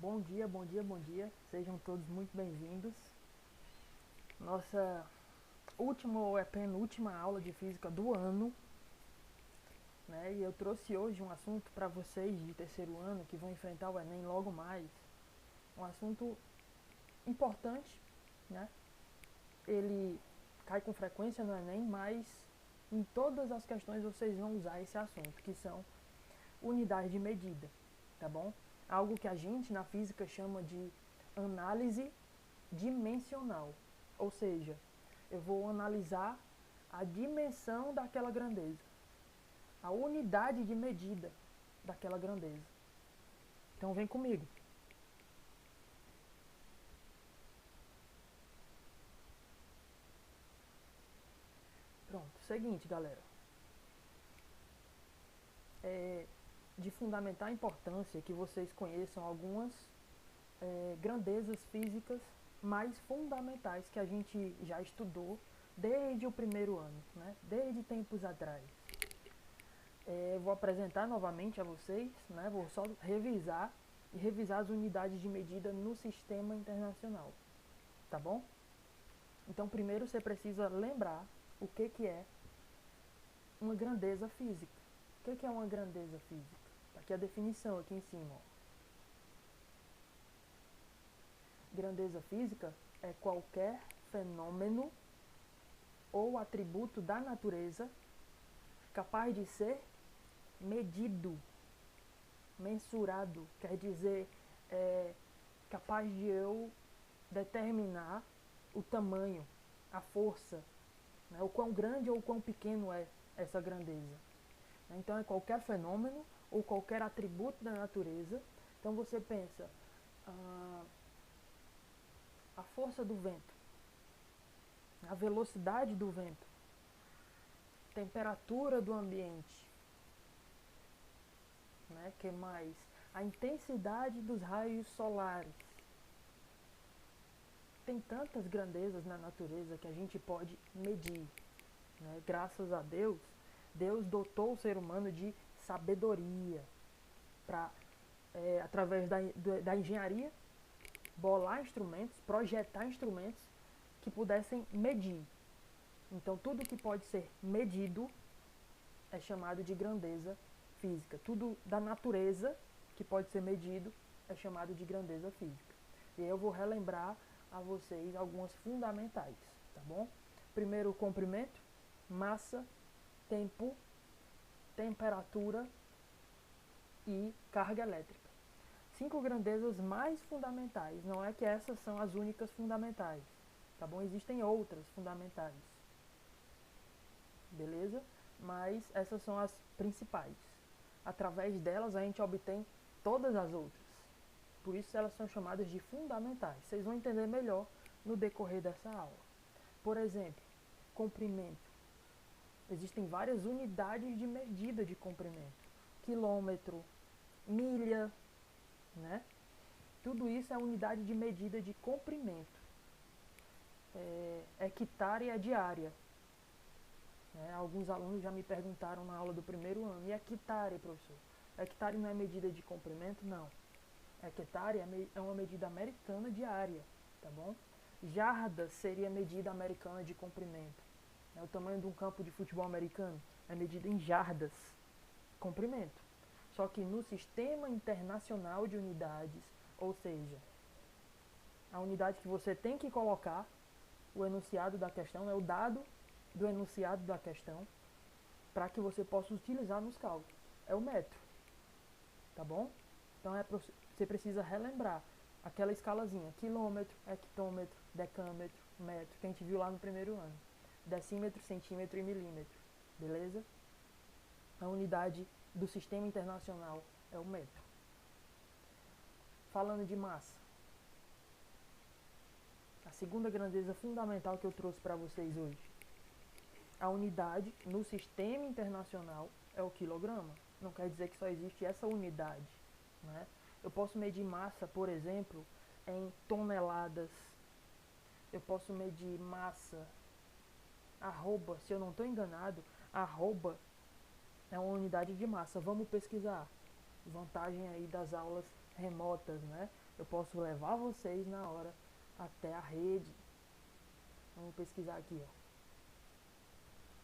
Bom dia, bom dia, bom dia. Sejam todos muito bem-vindos. Nossa última ou penúltima aula de física do ano, né? E eu trouxe hoje um assunto para vocês de terceiro ano que vão enfrentar o Enem logo mais. Um assunto importante, né? Ele cai com frequência no Enem, mas em todas as questões vocês vão usar esse assunto, que são unidades de medida, tá bom? Algo que a gente na física chama de análise dimensional, ou seja, eu vou analisar a dimensão daquela grandeza, a unidade de medida daquela grandeza. Então vem comigo. Pronto, seguinte, galera. É de fundamental importância que vocês conheçam algumas grandezas físicas mais fundamentais que a gente já estudou desde o primeiro ano, né? Desde tempos atrás. Vou apresentar novamente a vocês, né? Vou só revisar e revisar as unidades de medida no sistema internacional, tá bom? Então, primeiro você precisa lembrar o que é uma grandeza física. O que é uma grandeza física? Tá aqui a definição aqui em cima. Ó. Grandeza física é qualquer fenômeno ou atributo da natureza capaz de ser medido, mensurado, quer dizer, capaz de eu determinar o tamanho, a força, né, o quão grande ou o quão pequeno é essa grandeza. Então é qualquer fenômeno ou qualquer atributo da natureza. Então você pensa, a força do vento, a velocidade do vento, temperatura do ambiente, né, que mais? A intensidade dos raios solares. Tem tantas grandezas na natureza que a gente pode medir. Né? Graças a Deus, Deus dotou o ser humano de sabedoria para, através da engenharia, bolar instrumentos, projetar instrumentos que pudessem medir. Então, tudo que pode ser medido é chamado de grandeza física. Tudo da natureza que pode ser medido é chamado de grandeza física. E eu vou relembrar a vocês algumas fundamentais, tá bom? Primeiro, o comprimento, massa, tempo, temperatura e carga elétrica. 5 grandezas mais fundamentais. Não é que essas são as únicas fundamentais, tá bom? Existem outras fundamentais, beleza? Mas essas são as principais. Através delas a gente obtém todas as outras. Por isso elas são chamadas de fundamentais. Vocês vão entender melhor no decorrer dessa aula. Por exemplo, comprimento. Existem várias unidades de medida de comprimento. Quilômetro, milha, né? Tudo isso é unidade de medida de comprimento. Hectare é diária. Alguns alunos já me perguntaram na aula do primeiro ano, e hectare, professor? Hectare não é medida de comprimento? Não. Hectare é uma medida americana de área, tá bom? Jarda seria medida americana de comprimento. O tamanho de um campo de futebol americano é medido em jardas, comprimento. Só que no sistema internacional de unidades, ou seja, a unidade que você tem que colocar, o enunciado da questão, é o dado do enunciado da questão, para que você possa utilizar nos cálculos. É o metro, tá bom? Então você precisa relembrar aquela escalazinha, quilômetro, hectômetro, decâmetro, metro, que a gente viu lá no primeiro ano. Decímetro, centímetro e milímetro, beleza? A unidade do sistema internacional é o metro. Falando de massa, a segunda grandeza fundamental que eu trouxe para vocês hoje. A unidade no sistema internacional é o quilograma. Não quer dizer que só existe essa unidade, né? Eu posso medir massa, por exemplo, em toneladas. Eu posso medir massa, arroba, se eu não estou enganado, arroba é uma unidade de massa. Vamos pesquisar. Vantagem aí das aulas remotas, né? Eu posso levar vocês na hora até a rede. Vamos pesquisar aqui,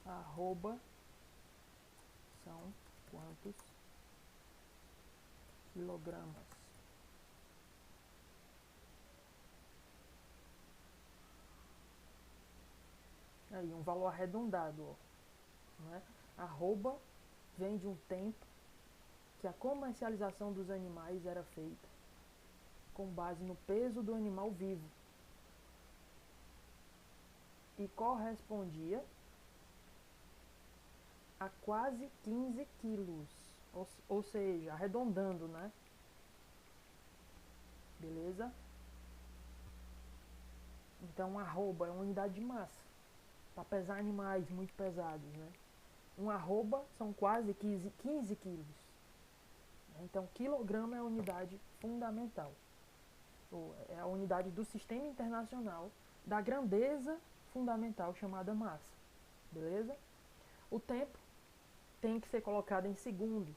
ó. Arroba são quantos quilogramas? Aí, um valor arredondado, ó, né? Arroba vem de um tempo que a comercialização dos animais era feita com base no peso do animal vivo e correspondia a quase 15 quilos, ou seja, arredondando, né? Beleza? Então, arroba é uma unidade de massa para pesar animais muito pesados, né? Um arroba são quase 15 quilos. Então, quilograma é a unidade fundamental. É a unidade do sistema internacional da grandeza fundamental chamada massa. Beleza? O tempo tem que ser colocado em segundos,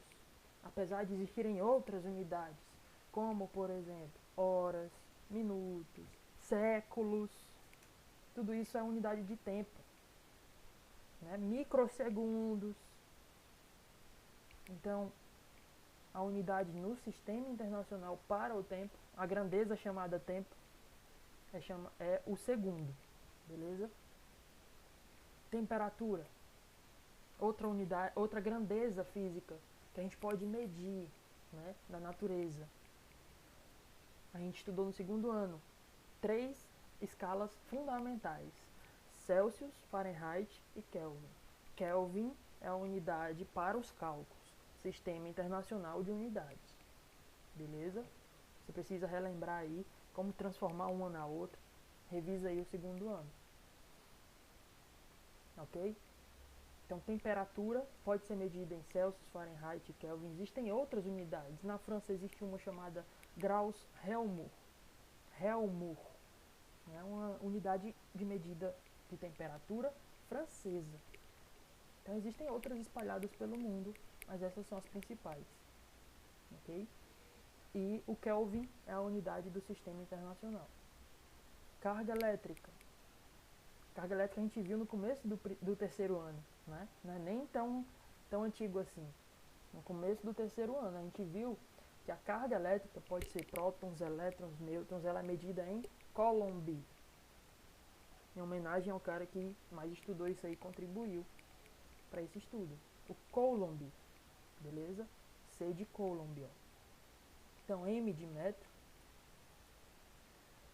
apesar de existirem outras unidades, como, por exemplo, horas, minutos, séculos. Tudo isso é unidade de tempo. Né? Microsegundos. Então, a unidade no sistema internacional para o tempo, a grandeza chamada tempo, é o segundo. Beleza? Temperatura. Outra unidade, outra grandeza física que a gente pode medir, né, na natureza. A gente estudou no segundo ano 3 escalas fundamentais: Celsius, Fahrenheit e Kelvin. Kelvin é a unidade para os cálculos, Sistema Internacional de Unidades. Beleza? Você precisa relembrar aí como transformar uma na outra. Revisa aí o segundo ano. Ok? Então, temperatura pode ser medida em Celsius, Fahrenheit e Kelvin. Existem outras unidades. Na França existe uma chamada graus Helmut. Helmut é uma unidade de medida de temperatura francesa. Então, existem outras espalhadas pelo mundo, mas essas são as principais. Ok? E o Kelvin é a unidade do sistema internacional. Carga elétrica. Carga elétrica a gente viu no começo do terceiro ano, né? Não é nem tão antigo assim. No começo do terceiro ano a gente viu que a carga elétrica pode ser prótons, elétrons, nêutrons. Ela é medida em Coulomb, em homenagem ao cara que mais estudou isso aí e contribuiu para esse estudo. O Coulomb, beleza? C de Coulomb, ó. Então, M de metro,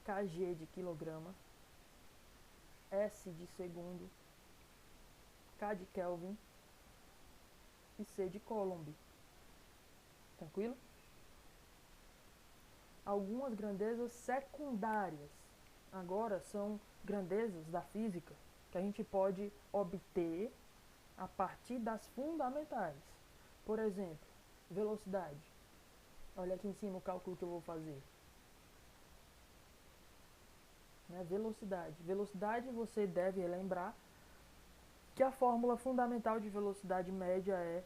kg de quilograma, S de segundo, K de Kelvin e C de Coulomb. Tranquilo? Algumas grandezas secundárias agora são grandezas da física que a gente pode obter a partir das fundamentais. Por exemplo, velocidade. Olha aqui em cima o cálculo que eu vou fazer. Né? Velocidade. Velocidade, você deve lembrar que a fórmula fundamental de velocidade média é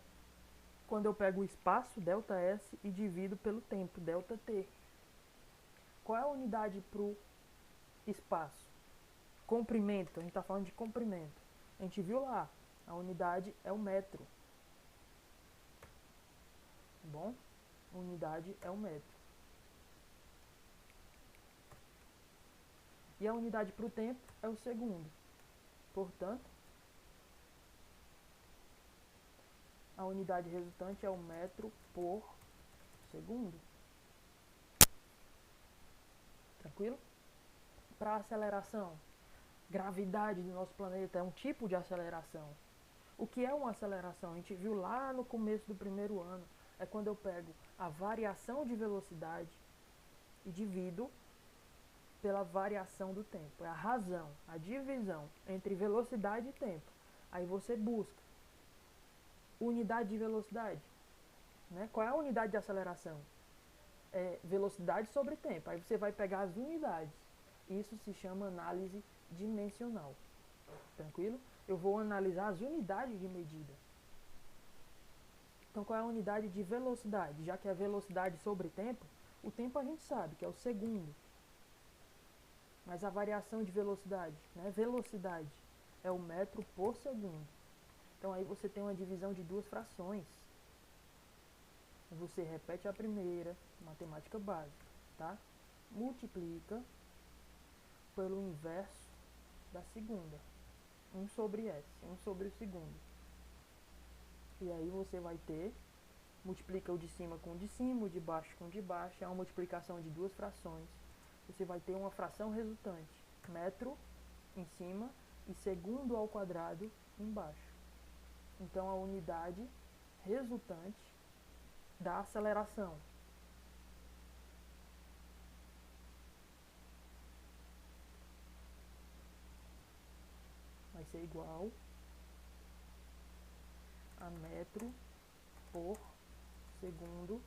quando eu pego o espaço, ΔS, e divido pelo tempo, ΔT. Qual é a unidade para o espaço? Comprimento, a gente está falando de comprimento. A gente viu lá, a unidade é o metro. Tá bom? A unidade é o metro. E a unidade para o tempo é o segundo. Portanto, a unidade resultante é o metro por segundo. Tranquilo? Para aceleração, gravidade do nosso planeta é um tipo de aceleração. O que é uma aceleração? A gente viu lá no começo do primeiro ano. É quando eu pego a variação de velocidade e divido pela variação do tempo. É a razão, a divisão entre velocidade e tempo. Aí você busca unidade de velocidade. Né? Qual é a unidade de aceleração? É velocidade sobre tempo. Aí você vai pegar as unidades. Isso se chama análise dimensional. Tranquilo? Eu vou analisar as unidades de medida. Então, qual é a unidade de velocidade? Já que é velocidade sobre tempo, O tempo a gente sabe que é o segundo, mas a variação de velocidade, né? Velocidade é o metro por segundo. Então aí você tem uma divisão de duas frações. Você repete a primeira, matemática básica, tá? Multiplica pelo inverso da segunda. 1 sobre S, 1 sobre o segundo. E aí você vai ter, multiplica o de cima com o de cima, o de baixo com o de baixo, é uma multiplicação de duas frações. Você vai ter uma fração resultante, metro em cima e segundo ao quadrado embaixo. Então a unidade resultante da aceleração vai ser igual a metro por segundo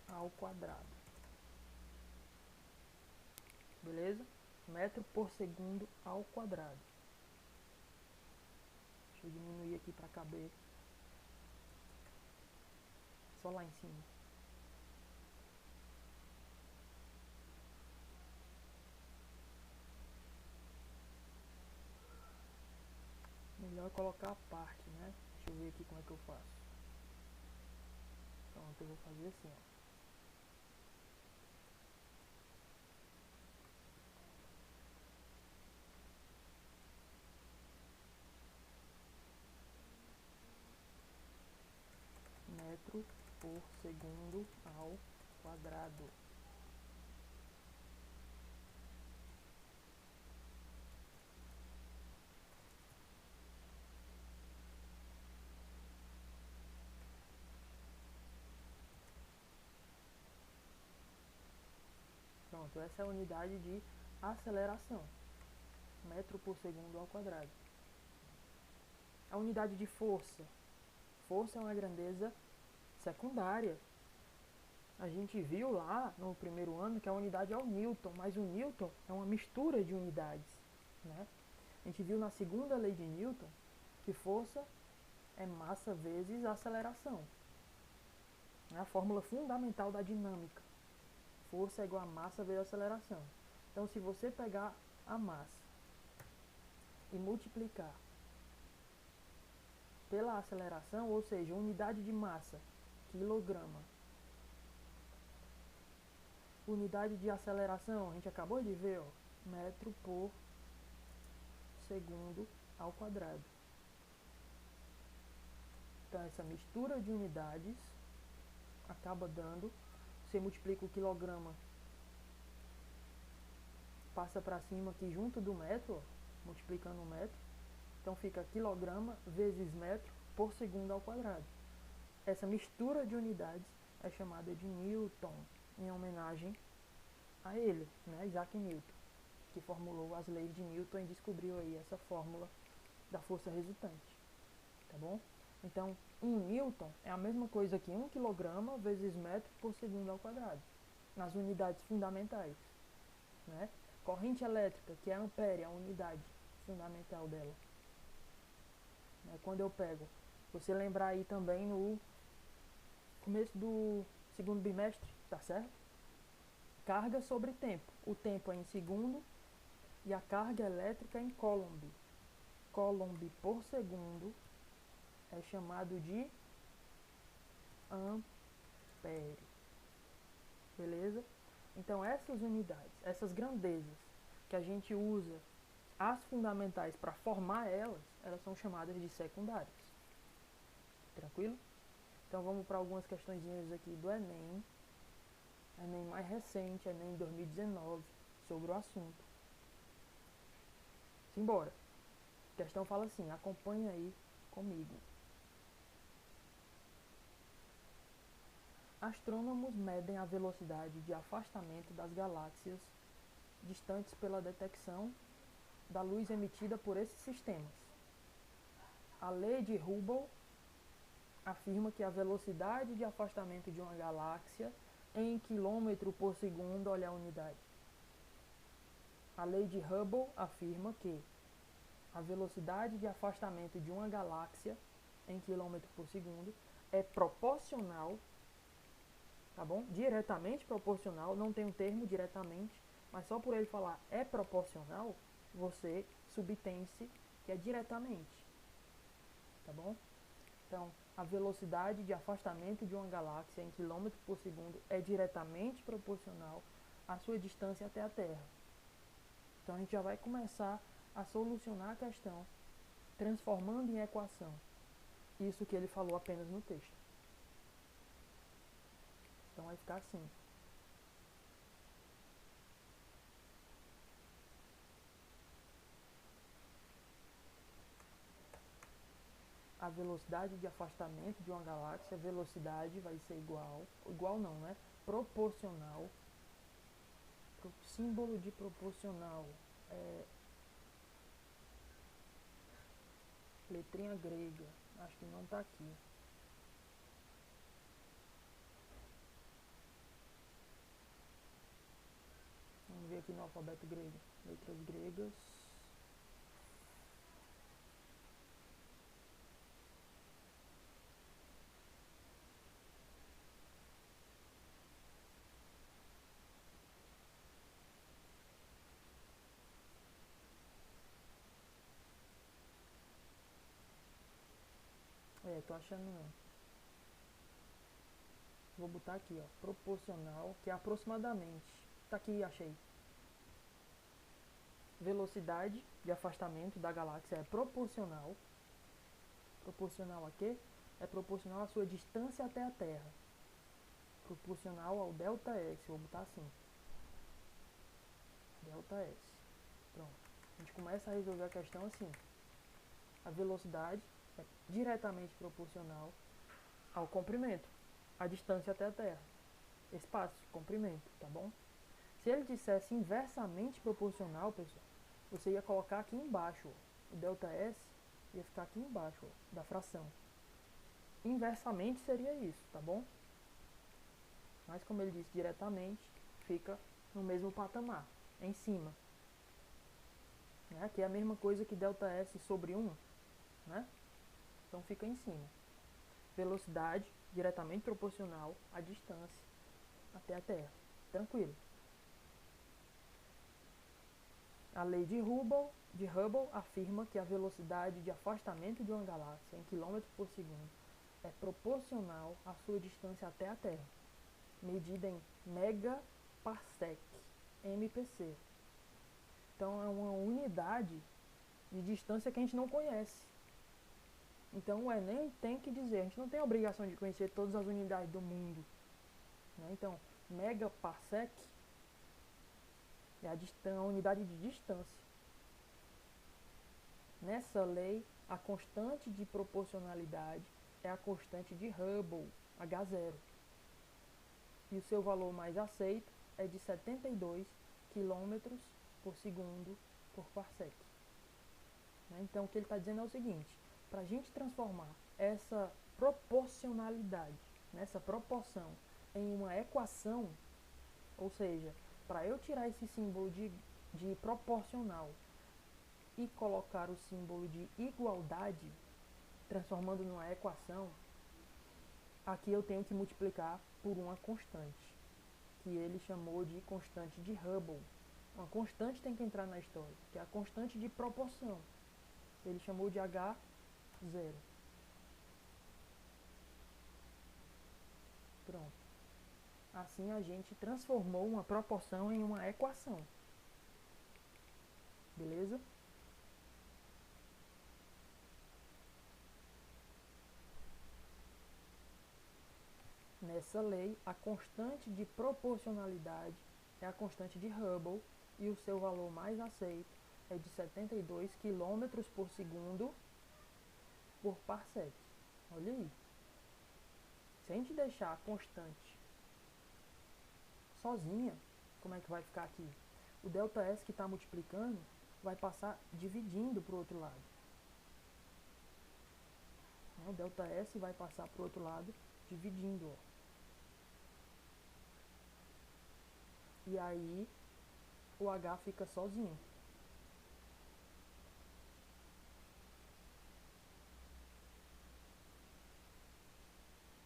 ao quadrado. Beleza? Metro por segundo ao quadrado. Deixa eu diminuir aqui para caber. Só lá em cima. Melhor colocar a parte, né? Deixa eu ver aqui como é que eu faço. Pronto, eu vou fazer assim, ó. Metro por segundo ao quadrado. Pronto, essa é a unidade de aceleração. Metro por segundo ao quadrado. A unidade de força. Força é uma grandeza secundária. A gente viu lá no primeiro ano que a unidade é o Newton, mas o Newton é uma mistura de unidades, né? A gente viu na segunda lei de Newton que força é massa vezes aceleração. É a fórmula fundamental da dinâmica. Força é igual a massa vezes aceleração. Então, se você pegar a massa e multiplicar pela aceleração, ou seja, unidade de massa, quilograma, unidade de aceleração, a gente acabou de ver, ó, metro por segundo ao quadrado. Então, essa mistura de unidades acaba dando, você multiplica o quilograma, passa para cima aqui junto do metro, ó, multiplicando o metro. Então fica quilograma vezes metro por segundo ao quadrado. Essa mistura de unidades é chamada de Newton, em homenagem a ele, né, Isaac Newton, que formulou as leis de Newton e descobriu aí essa fórmula da força resultante, tá bom? Então, 1 Newton é a mesma coisa que 1 quilograma vezes metro por segundo ao quadrado, nas unidades fundamentais, né? Corrente elétrica, que é ampere, é a unidade fundamental dela. Quando eu pego, você lembrar aí também no começo do segundo bimestre, tá certo? Carga sobre tempo. O tempo é em segundo e a carga elétrica é em coulomb. Coulomb por segundo é chamado de ampere. Beleza? Então essas unidades, essas grandezas que a gente usa as fundamentais para formar elas, elas são chamadas de secundárias. Tranquilo? Então vamos para algumas questõezinhas aqui do Enem. Enem mais recente, Enem 2019, sobre o assunto. Simbora. A questão fala assim, acompanha aí comigo. Astrônomos medem a velocidade de afastamento das galáxias distantes pela detecção da luz emitida por esses sistemas. A lei de Hubble afirma que a velocidade de afastamento de uma galáxia em quilômetro por segundo, olha a unidade. A lei de Hubble afirma que a velocidade de afastamento de uma galáxia em quilômetro por segundo é proporcional tá bom? Diretamente proporcional, não tem um termo diretamente, mas só por ele falar é proporcional, você subtende-se que é diretamente, tá bom? Então, a velocidade de afastamento de uma galáxia em quilômetros por segundo é diretamente proporcional à sua distância até a Terra. Então, a gente já vai começar a solucionar a questão transformando em equação isso que ele falou apenas no texto. Então, vai ficar assim. A velocidade de afastamento de uma galáxia, a velocidade vai ser igual não, né? Proporcional. Símbolo de proporcional. Letrinha grega. Acho que não está aqui. Vamos ver aqui no alfabeto grego. Letras gregas. Tô achando não. Vou botar aqui, ó. Proporcional, que é aproximadamente. Tá aqui, achei. Velocidade de afastamento da galáxia é proporcional. Proporcional a quê? É proporcional à sua distância até a Terra. Proporcional ao ΔS. Vou botar assim. ΔS. Pronto. A gente começa a resolver a questão assim. A velocidade é diretamente proporcional ao comprimento. A distância até a Terra. Espaço, comprimento, tá bom? Se ele dissesse inversamente proporcional, pessoal, você ia colocar aqui embaixo, ó, o ΔS ia ficar aqui embaixo, ó, da fração. Inversamente seria isso, tá bom? Mas como ele disse diretamente, fica no mesmo patamar, em cima. Né? Que é a mesma coisa que ΔS sobre 1, né? Então fica em cima. Velocidade diretamente proporcional à distância até a Terra. Tranquilo. A lei de Hubble afirma que a velocidade de afastamento de uma galáxia em quilômetros por segundo é proporcional à sua distância até a Terra, medida em megaparsec, MPC. Então é uma unidade de distância que a gente não conhece. Então o Enem tem que dizer, a gente não tem a obrigação de conhecer todas as unidades do mundo. Né? Então, megaparsec é a unidade de distância. Nessa lei, a constante de proporcionalidade é a constante de Hubble, H0. E o seu valor mais aceito é de 72 km por segundo por parsec. Então, o que ele está dizendo é o seguinte, para a gente transformar essa proporcionalidade, essa proporção, em uma equação, ou seja, para eu tirar esse símbolo de proporcional e colocar o símbolo de igualdade, transformando numa equação, aqui eu tenho que multiplicar por uma constante, que ele chamou de constante de Hubble. Uma constante tem que entrar na história, que é a constante de proporção. Ele chamou de H0. Pronto. Assim a gente transformou uma proporção em uma equação. Beleza? Nessa lei, a constante de proporcionalidade é a constante de Hubble e o seu valor mais aceito é de 72 km por segundo por parsec. Olha aí. Se a gente deixar a constante sozinha, como é que vai ficar aqui? O ΔS que está multiplicando vai passar dividindo para o outro lado. O ΔS vai passar para o outro lado dividindo. Ó. E aí o H fica sozinho.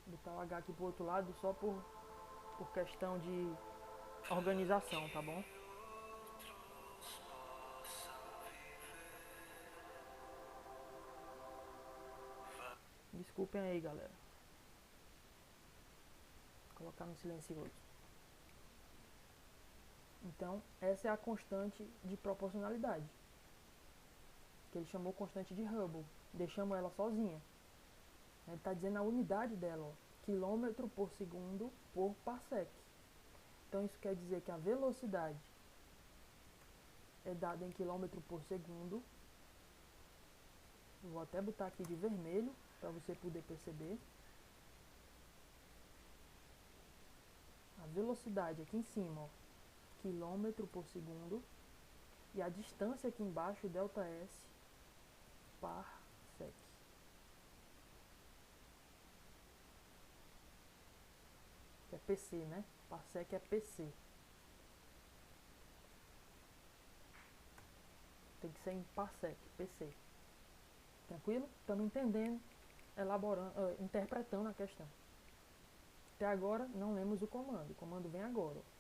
Vou botar o H aqui pro outro lado só por por questão de organização, tá bom? Desculpem aí, galera. Vou colocar no silencioso. Então, essa é a constante de proporcionalidade, que ele chamou constante de Hubble. Deixamos ela sozinha. Ele está dizendo a unidade dela, ó, quilômetro por segundo por parsec. Então, isso quer dizer que a velocidade é dada em quilômetro por segundo. Vou até botar aqui de vermelho para você poder perceber. A velocidade aqui em cima, ó, quilômetro por segundo, e a distância aqui embaixo, ΔS, parsec. Que é PC, né? Parsec é PC. Tem que ser em parsec, PC. Tranquilo? Estamos entendendo, elaborando, interpretando a questão. Até agora não lemos o comando vem agora. Ó.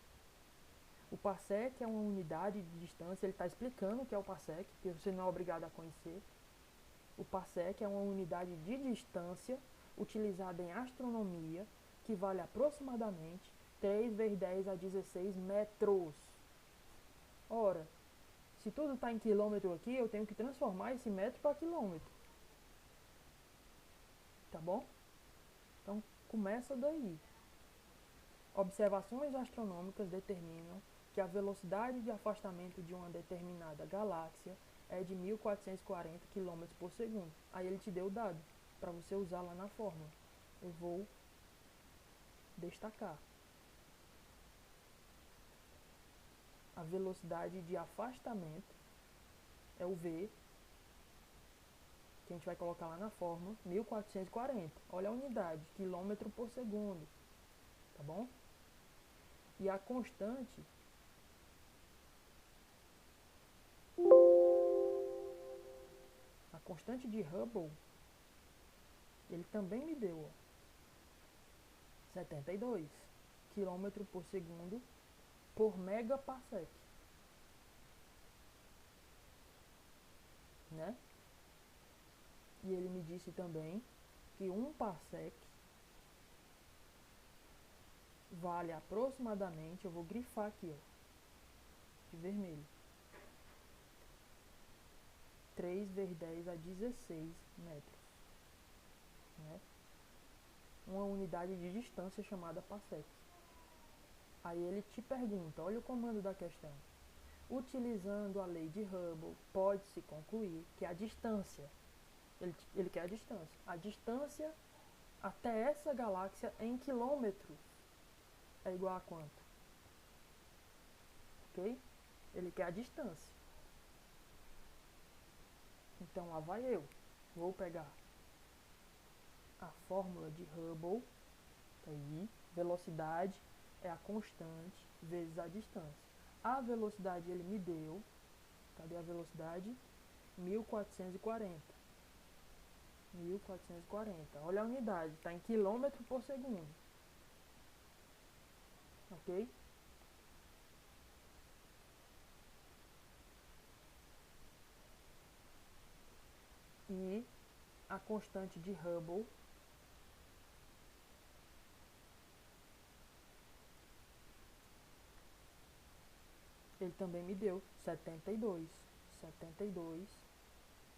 O parsec é uma unidade de distância, ele está explicando o que é o parsec, que você não é obrigado a conhecer. O parsec é uma unidade de distância utilizada em astronomia, que vale aproximadamente 3 vezes 10 a 16 metros. Ora, se tudo está em quilômetro aqui, eu tenho que transformar esse metro para quilômetro. Tá bom? Então, começa daí. Observações astronômicas determinam que a velocidade de afastamento de uma determinada galáxia é de 1440 km por segundo. Aí ele te deu o dado para você usar lá na fórmula. Eu vou destacar. A velocidade de afastamento é o V, que a gente vai colocar lá na fórmula, 1440. Olha a unidade, quilômetro por segundo. Tá bom? E a constante de Hubble, ele também me deu, ó, 72 km por segundo por megaparsec, né? E ele me disse também que um parsec vale aproximadamente, eu vou grifar aqui, ó, de vermelho, 3 vezes 10 a 16 metros, né? Uma unidade de distância chamada parsec. Aí ele te pergunta, olha o comando da questão. Utilizando a lei de Hubble, pode-se concluir que a distância, ele quer a distância até essa galáxia em quilômetros é igual a quanto? Ok? Ele quer a distância. Então lá vai eu. Vou pegar a fórmula de Hubble, tá aí, velocidade é a constante vezes a distância. A velocidade ele me deu, cadê a velocidade? 1440. 1440. Olha a unidade, está em quilômetro por segundo. Ok? E a constante de Hubble ele também me deu 72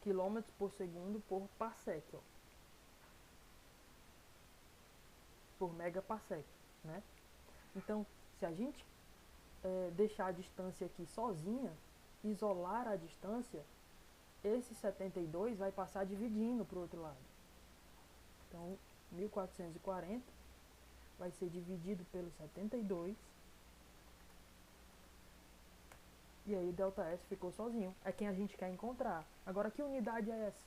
quilômetros por segundo por parsec, ó, por megaparsec, né? Então, se a gente deixar a distância aqui sozinha, isolar a distância, esse 72 vai passar dividindo para o outro lado. Então, 1440 vai ser dividido pelo 72. E aí ΔS ficou sozinho. É quem a gente quer encontrar. Agora, que unidade é essa?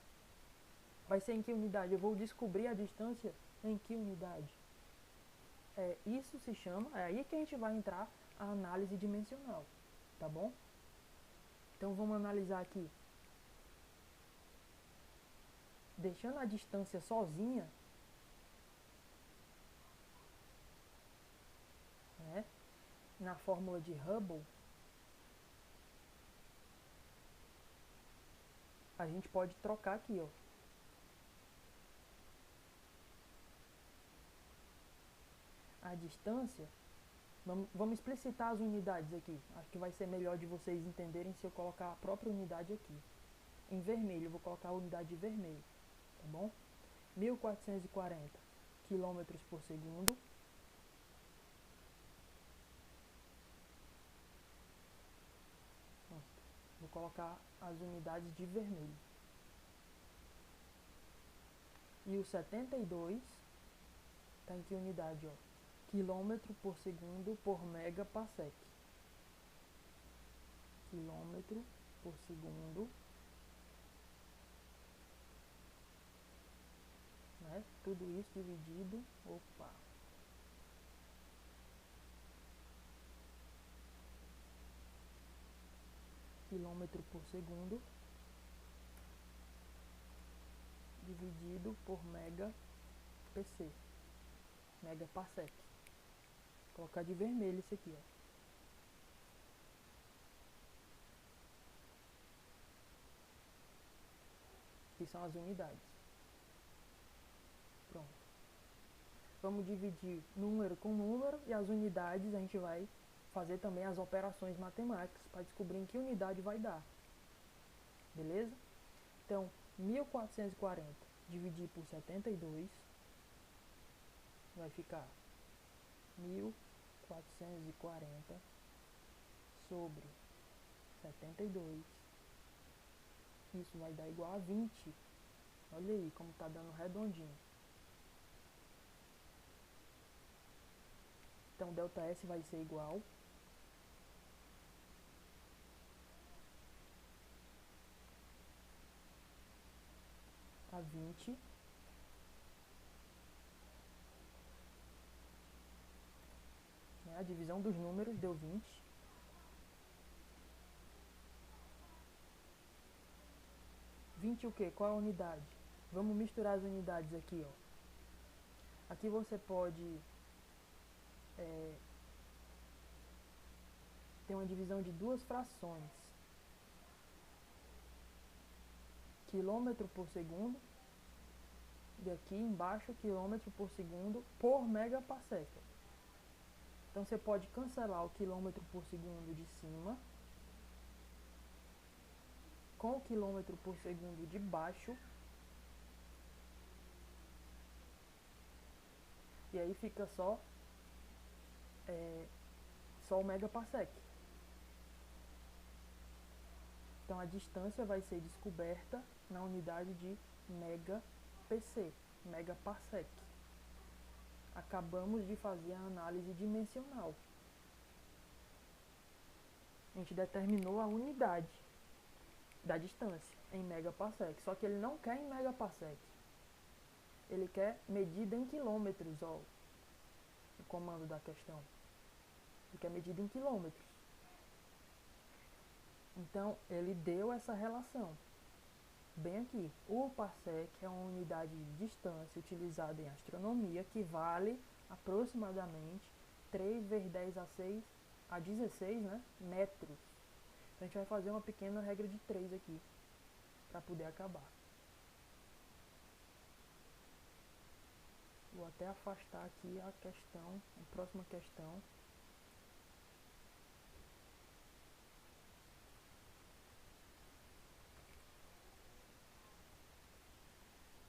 Vai ser em que unidade? Eu vou descobrir a distância em que unidade? Isso se chama, é aí que a gente vai entrar a análise dimensional. Tá bom? Então vamos analisar aqui. Deixando a distância sozinha, na fórmula de Hubble, a gente pode trocar aqui, ó. A distância, vamos explicitar as unidades aqui. Acho que vai ser melhor de vocês entenderem se eu colocar a própria unidade aqui. Em vermelho, eu vou colocar a unidade de vermelho, tá bom? 1440 quilômetros por segundo. Vou colocar as unidades de vermelho. E o 72 está em que unidade, ó? Quilômetro por segundo por megaparsec. Quilômetro por segundo, né? Tudo isso dividido, opa, quilômetro por segundo dividido por megapc, megaparsec. Vou colocar de vermelho isso aqui, ó. Que são as unidades. Pronto. Vamos dividir número com número e as unidades a gente vai fazer também as operações matemáticas para descobrir em que unidade vai dar. Beleza? Então, 1440 dividir por 72 vai ficar 1440 sobre 72. Isso vai dar igual a 20. Olha aí como está dando redondinho. Então, ΔS vai ser igual a 20 né? A divisão dos números deu 20. 20 o quê? Qual é a unidade? Vamos misturar as unidades aqui, ó. Aqui você pode ter uma divisão de duas frações. Quilômetro por segundo. E aqui embaixo, quilômetro por segundo por megaparsec. Então você pode cancelar o quilômetro por segundo de cima com o quilômetro por segundo de baixo. E aí fica só o megaparsec. Então a distância vai ser descoberta na unidade de megapc, megaparsec. Acabamos de fazer a análise dimensional. A gente determinou a unidade da distância em megaparsec, só que ele não quer em megaparsec. Ele quer medida em quilômetros, ó, o comando da questão. Ele quer medida em quilômetros. Então, ele deu essa relação. Bem aqui, o parsec é uma unidade de distância utilizada em astronomia que vale aproximadamente 3 vezes 10 a 6 a 16, né, metros. Então, a gente vai fazer uma pequena regra de 3 aqui, para poder acabar. Vou até afastar aqui a questão, a próxima questão.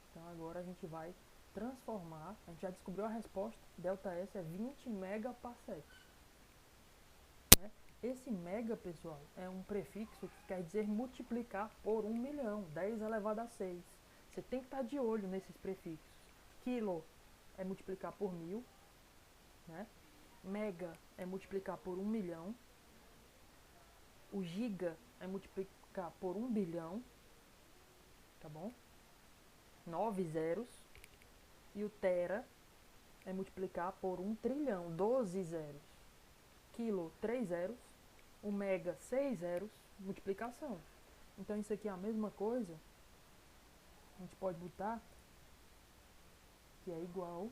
Então agora a gente vai transformar, a gente já descobriu a resposta, ΔS é 20 megaparsec. Né? Esse mega, pessoal, é um prefixo que quer dizer multiplicar por 1 milhão, 10 elevado a 6. Você tem que estar de olho nesses prefixos. Quilo é multiplicar por 1000, né? Mega é multiplicar por 1 milhão. O giga é multiplicar por 1 bilhão, tá bom? 9 zeros. E o tera é multiplicar por 1 trilhão, 12 zeros. Quilo, 3 zeros. O mega, 6 zeros. Multiplicação. Então isso aqui é a mesma coisa. A gente pode botar que é igual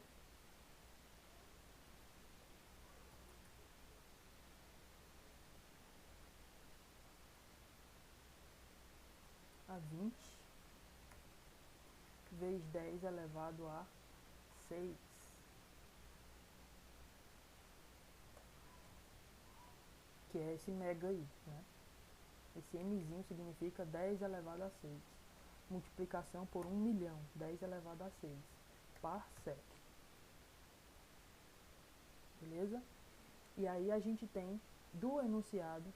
a 20 vezes 10 elevado a 6. Que é esse mega aí, né? Esse mzinho significa 10 elevado a 6. Multiplicação por 1 milhão, 10 elevado a 6. Parsec. Beleza? E aí a gente tem do enunciado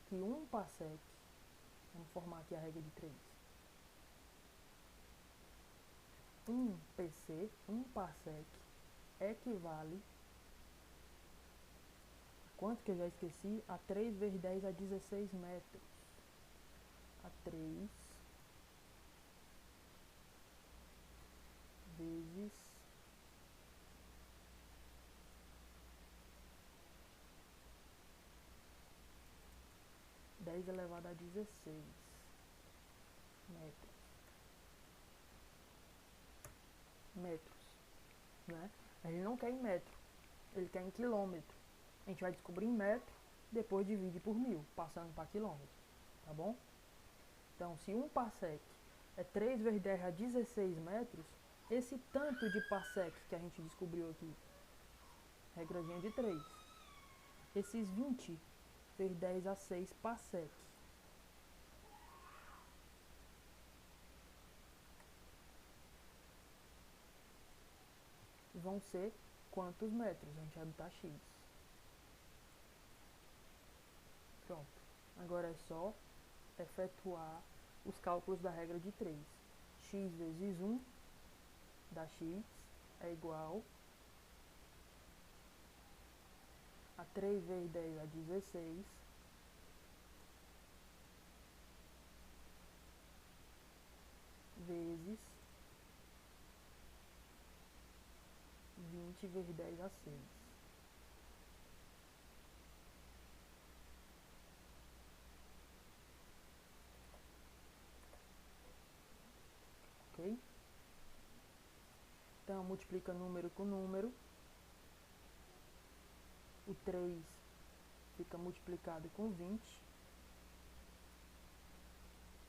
que 1 parsec, vamos formar aqui a regra de 3. 1 PC, 1 parsec, equivale a quanto que eu já esqueci? A 3 vezes 10 a 16 metros. A 3 vezes 10 elevado a 16 metros. Metros, né? Ele não quer em metro, ele quer em quilômetro. A gente vai descobrir em metro, depois divide por 1000, passando para quilômetro, tá bom? Então, se 1 parsec é 3 vezes 10 a 16 metros, esse tanto de parsec que a gente descobriu aqui, regrazinha de 3, esses 20 vezes 10 a 6 parsec, vão ser quantos metros? A gente vai botar x. Pronto. Agora é só efetuar os cálculos da regra de 3. X vezes 1 dá x é igual a 3 vezes 10 a 16 vezes 20 vezes 10 a 6. Ok? Então, multiplica número com número. O 3 fica multiplicado com 20.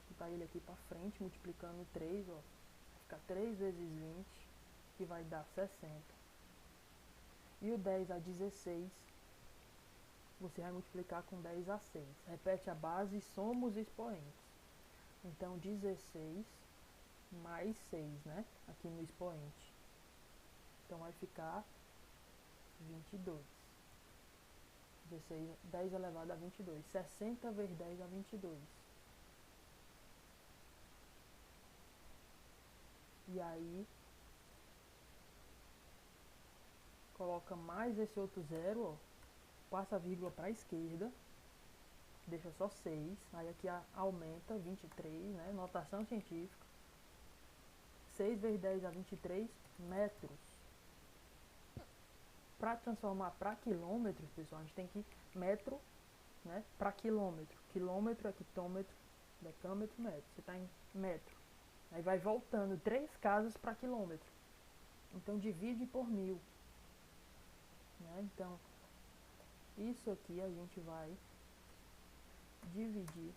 Vou botar ele aqui para frente, multiplicando 3, ó. Vai ficar 3 vezes 20, que vai dar 60. E o 10 a 16, você vai multiplicar com 10 a 6. Repete a base e soma os expoentes. Então, 16 mais 6, né? Aqui no expoente. Então, vai ficar 22. 16, 10 elevado a 22. 60 vezes 10 a 22. E aí, coloca mais esse outro zero, ó. Passa a vírgula para a esquerda. Deixa só 6. Aí aqui aumenta 23, né? Notação científica. 6 vezes 10 a 23 metros. Para transformar para quilômetros, pessoal, a gente tem que metro, né, para quilômetro. Quilômetro é quilômetro, decâmetro, metro. Você está em metro. Aí vai voltando 3 casas para quilômetro. Então divide por 1000. Né? Então, isso aqui a gente vai dividir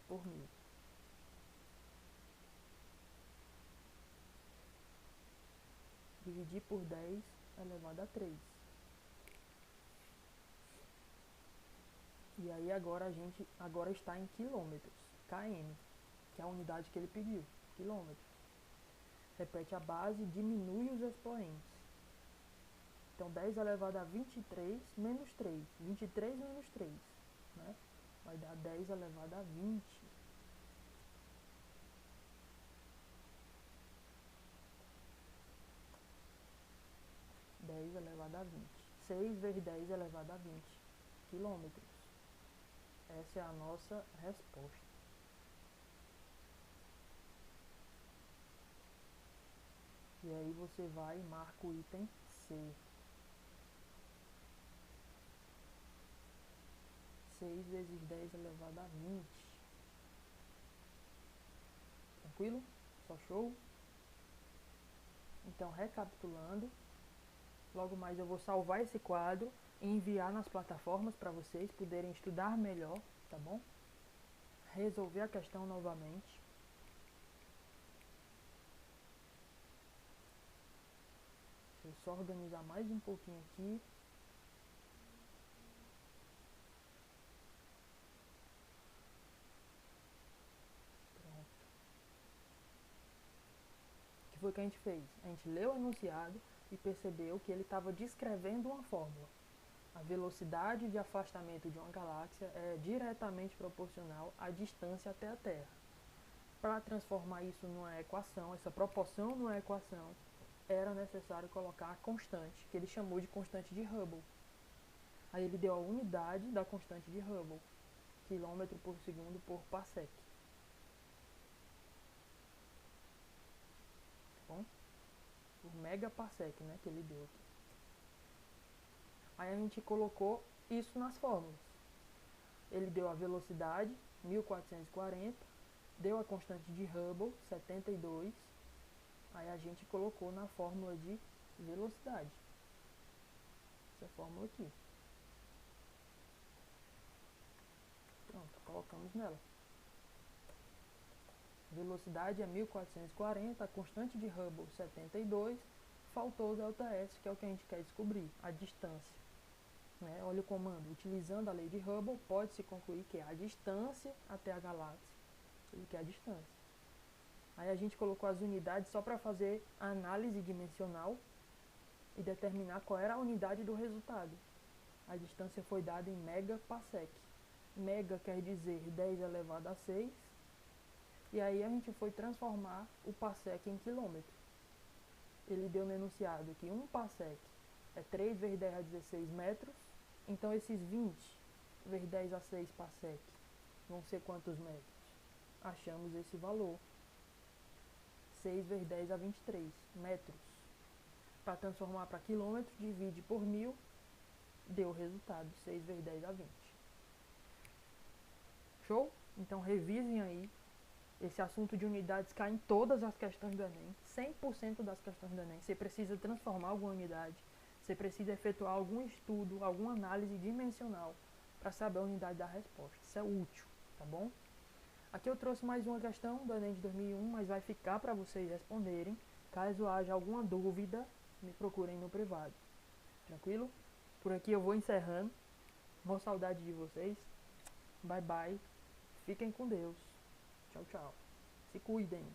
por 1000. Dividir por 10 elevado a 3. E aí agora a gente está em quilômetros, km, que é a unidade que ele pediu, quilômetros. Repete a base, diminui os expoentes. Então 10 elevado a 23 menos 3. 23 menos 3, né? Vai dar 10 elevado a 20. Elevado a 20. 6 vezes 10 elevado a 20 quilômetros. Essa é a nossa resposta. E aí você vai e marca o item C. 6 vezes 10 elevado a 20. Tranquilo? Só show? Então, recapitulando, logo mais eu vou salvar esse quadro e enviar nas plataformas para vocês poderem estudar melhor, tá bom? resolver a questão novamente. Deixa eu só organizar mais um pouquinho aqui. Pronto. O que foi que a gente fez? A gente leu o enunciado e percebeu que ele estava descrevendo uma fórmula. A velocidade de afastamento de uma galáxia é diretamente proporcional à distância até a Terra. Para transformar isso numa equação, essa proporção numa equação, era necessário colocar a constante, que ele chamou de constante de Hubble. Aí ele deu a unidade da constante de Hubble, quilômetro por segundo por parsec. Tá bom? Por megaparsec, né, que ele deu aqui. Aí a gente colocou isso nas fórmulas. Ele deu a velocidade, 1440, deu a constante de Hubble, 72. Aí a gente colocou na fórmula de velocidade. Essa fórmula aqui. Pronto, colocamos nela. Velocidade é 1440, a constante de Hubble 72, faltou o ΔS, que é o que a gente quer descobrir, a distância. Né? Olha o comando, utilizando a lei de Hubble, pode-se concluir que é a distância até a galáxia, ele quer a distância. Aí a gente colocou as unidades só para fazer a análise dimensional e determinar qual era a unidade do resultado. A distância foi dada em megaparsec. Mega quer dizer 10 elevado a 6. E aí a gente foi transformar o parsec em quilômetro. Ele deu no enunciado que um parsec é 3 vezes 10 a 16 metros. Então esses 20 vezes 10 a 6 parsec vão ser quantos metros? Achamos esse valor. 6 vezes 10 a 23 metros. Para transformar para quilômetro, divide por 1000, deu o resultado, 6 vezes 10 a 20. Show? Então revisem aí. Esse assunto de unidades cai em todas as questões do Enem, 100% das questões do Enem. Você precisa transformar alguma unidade, você precisa efetuar algum estudo, alguma análise dimensional para saber a unidade da resposta. Isso é útil, tá bom? Aqui eu trouxe mais uma questão do Enem de 2001, mas vai ficar para vocês responderem. Caso haja alguma dúvida, me procurem no privado. Tranquilo? Por aqui eu vou encerrando. Uma saudade de vocês. Bye bye. Fiquem com Deus. Tchau, tchau. Se cuidem.